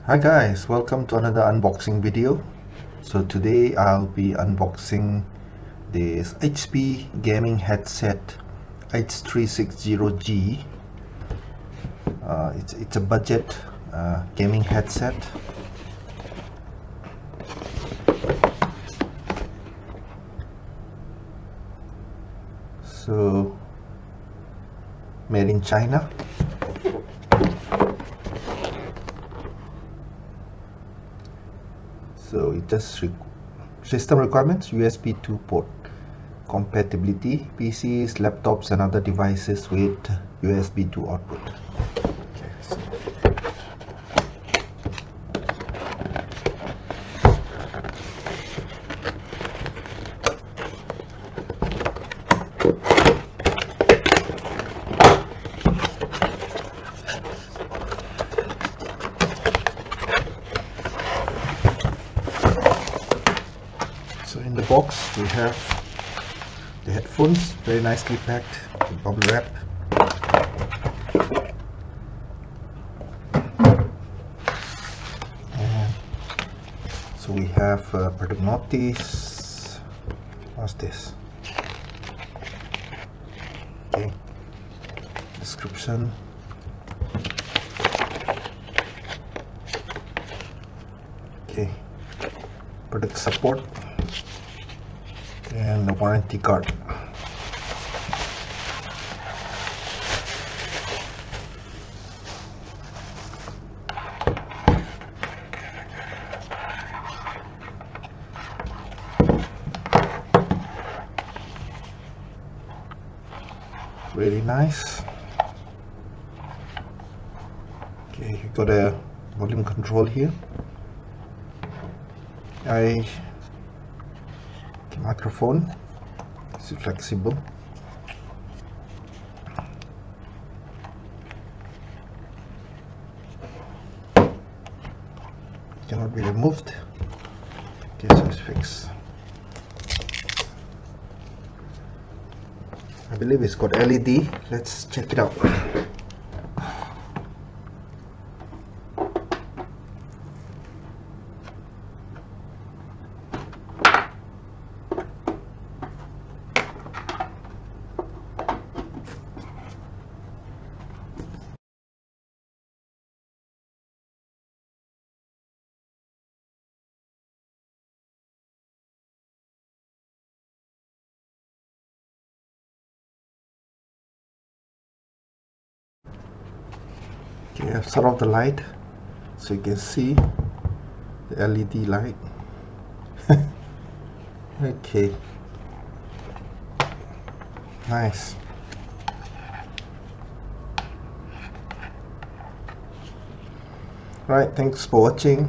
Hi guys, welcome to another unboxing video. So today I'll be unboxing this HP gaming headset H360G. It's a budget gaming headset. So made in China. So it just system requirements: USB 2 port compatibility, PCs, laptops and other devices with USB 2 output. Okay, so in the box we have the headphones, very nicely packed with bubble wrap. And so we have product notice. What's this? Okay, description. Okay, product support and the warranty card. Really nice. Okay, you got a volume control here. Microphone, it's flexible. Cannot be removed. Okay, so it's fixed. I believe it's got LED. Let's check it out. Okay, I've set off the light so you can see the LED light. Okay, nice. Alright, thanks for watching.